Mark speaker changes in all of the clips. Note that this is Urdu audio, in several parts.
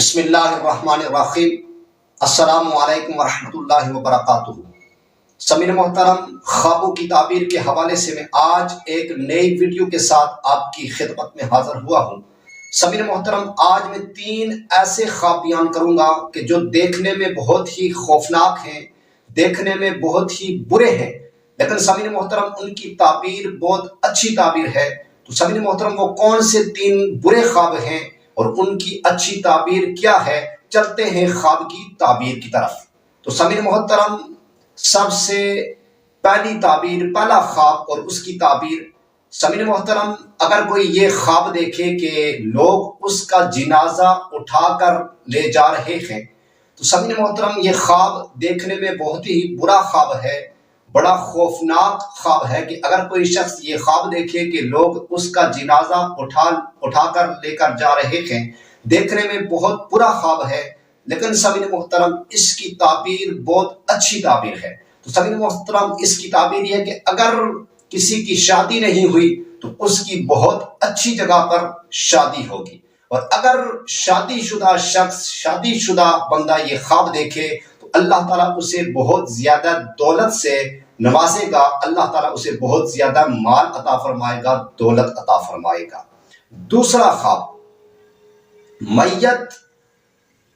Speaker 1: بسم اللہ الرحمن الرحیم۔ السلام علیکم ورحمۃ اللہ وبرکاتہ۔ سامعین محترم، خوابوں کی تعبیر کے حوالے سے میں آج ایک نئی ویڈیو کے ساتھ آپ کی خدمت میں حاضر ہوا ہوں۔ سامعین محترم، آج میں 3 ایسے خواب بیان کروں گا کہ جو دیکھنے میں بہت ہی خوفناک ہیں، دیکھنے میں بہت ہی برے ہیں، لیکن سامعین محترم ان کی تعبیر بہت اچھی تعبیر ہے۔ تو سامعین محترم، وہ کون سے 3 برے خواب ہیں اور ان کی اچھی تعبیر کیا ہے؟ چلتے ہیں خواب کی تعبیر کی طرف۔ تو سامعین محترم، سب سے پہلی تعبیر، پہلا خواب اور اس کی تعبیر۔ سامعین محترم، اگر کوئی یہ خواب دیکھے کہ لوگ اس کا جنازہ اٹھا کر لے جا رہے ہیں، تو سامعین محترم یہ خواب دیکھنے میں بہت ہی برا خواب ہے، بڑا خوفناک خواب ہے کہ اگر کوئی شخص یہ خواب دیکھے کہ لوگ اس کا جنازہ اٹھا کر لے کر جا رہے ہیں، دیکھنے میں بہت برا خواب ہے، لیکن سامعین محترم اس کی تعبیر بہت اچھی تعبیر ہے۔ تو سامعین محترم اس کی تعبیر یہ ہے کہ اگر کسی کی شادی نہیں ہوئی تو اس کی بہت اچھی جگہ پر شادی ہوگی، اور اگر شادی شدہ شخص، شادی شدہ بندہ یہ خواب دیکھے تو اللہ تعالیٰ اسے بہت زیادہ دولت سے نوازے گا، اللہ تعالیٰ اسے بہت زیادہ مال عطا فرمائے گا، دولت عطا فرمائے گا۔ دوسرا خواب، میت،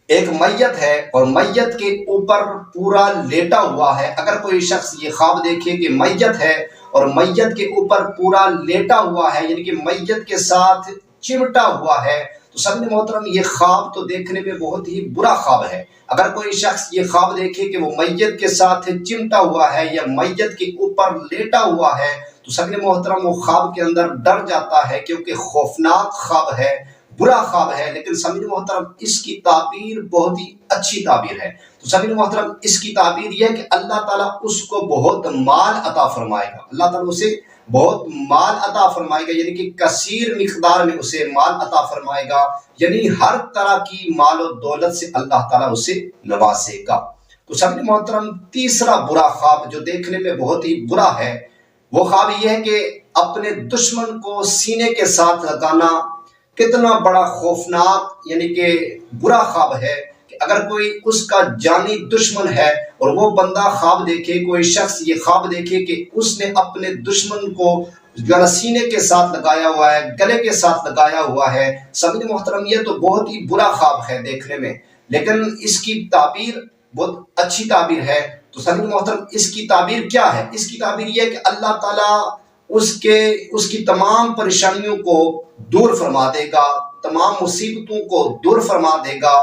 Speaker 1: ایک میت ہے اور میت کے اوپر پورا لیٹا ہوا ہے۔ اگر کوئی شخص یہ خواب دیکھے کہ میت ہے اور میت کے اوپر پورا لیٹا ہوا ہے، یعنی کہ میت کے ساتھ چمٹا ہوا ہے، تو سامعین محترم یہ خواب تو دیکھنے میں بہت ہی برا خواب ہے۔ اگر کوئی شخص یہ خواب دیکھے کہ وہ میت کے ساتھ چمٹا ہوا ہے یا میت کے اوپر لیٹا ہوا ہے، تو سامعین محترم وہ خواب کے اندر ڈر جاتا ہے، کیونکہ خوفناک خواب ہے، برا خواب ہے، لیکن سامعین محترم اس کی تعبیر بہت ہی اچھی تعبیر ہے۔ تو سامعین محترم اس کی تعبیر یہ ہے کہ اللہ تعالیٰ اس کو بہت مال عطا فرمائے گا، اللہ تعالیٰ اسے بہت مال عطا فرمائے گا، یعنی کہ کثیر مقدار میں اسے مال عطا فرمائے گا، یعنی ہر طرح کی مال و دولت سے اللہ تعالیٰ اسے نوازے گا۔ تو سامعین محترم تیسرا برا خواب جو دیکھنے میں بہت ہی برا ہے، وہ خواب یہ ہے کہ اپنے دشمن کو سینے کے ساتھ لگانا۔ کتنا بڑا خوفناک یعنی کہ برا خواب ہے کہ اگر کوئی اس کا جانی دشمن ہے اور وہ بندہ خواب دیکھے، کوئی شخص یہ خواب دیکھے کہ اس نے اپنے دشمن کو سینے کے ساتھ لگایا ہوا ہے، گلے کے ساتھ لگایا ہوا ہے۔ سامعین محترم یہ تو بہت ہی برا خواب ہے دیکھنے میں، لیکن اس کی تعبیر بہت اچھی تعبیر ہے۔ تو سامعین محترم اس کی تعبیر کیا ہے؟ اس کی تعبیر یہ ہے کہ اللہ تعالیٰ اس کی تمام پریشانیوں کو دور فرما دے گا، تمام مصیبتوں کو دور فرما دے گا،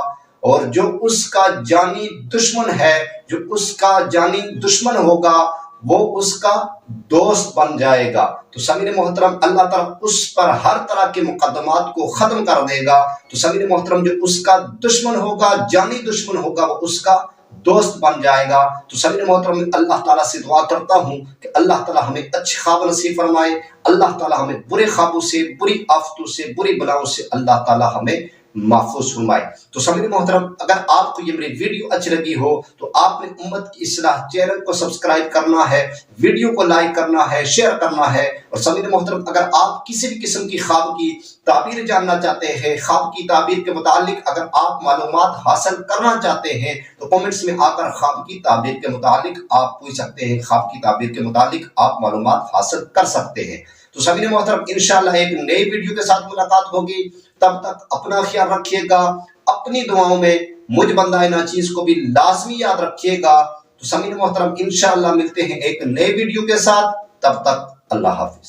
Speaker 1: اور جو اس کا جانی دشمن ہے، جو اس کا جانی دشمن ہوگا، وہ اس کا دوست بن جائے گا۔ تو سامعین محترم اللہ تعالیٰ اس پر ہر طرح کے مقدمات کو ختم کر دے گا۔ تو سامعین محترم جو اس کا دشمن ہوگا، جانی دشمن ہوگا، وہ اس کا دوست بن جائے گا۔ تو سامعین محترم اللہ تعالیٰ سے دعا کرتا ہوں کہ اللہ تعالیٰ ہمیں اچھے خواب نصیب فرمائے، اللہ تعالیٰ ہمیں برے خوابوں سے، بری آفتوں سے، بری بلاؤں سے اللہ تعالیٰ ہمیں محفوظ فرمائے۔ تو سامعین محترم اگر آپ کو یہ میری ویڈیو اچھی لگی ہو تو آپ نے امت کی اصلاح چینل کو سبسکرائب کرنا ہے، ویڈیو کو لائک کرنا ہے، شیئر کرنا ہے، اور سامعین محترم اگر آپ کسی بھی قسم کی خواب کی تعبیر جاننا چاہتے ہیں، خواب کی تعبیر کے متعلق اگر آپ معلومات حاصل کرنا چاہتے ہیں تو کمنٹس میں آ کر خواب کی تعبیر کے متعلق آپ پوچھ سکتے ہیں، خواب کی تعبیر کے متعلق آپ معلومات حاصل کر سکتے ہیں۔ تو سامعین محترم انشاءاللہ ایک نئی ویڈیو کے ساتھ ملاقات ہوگی، تب تک اپنا خیال رکھیے گا، اپنی دعاؤں میں مجھ بندہ ناچیز کو بھی لازمی یاد رکھیے گا۔ تو سامعین محترم انشاءاللہ ملتے ہیں ایک نئے ویڈیو کے ساتھ، تب تک اللہ حافظ۔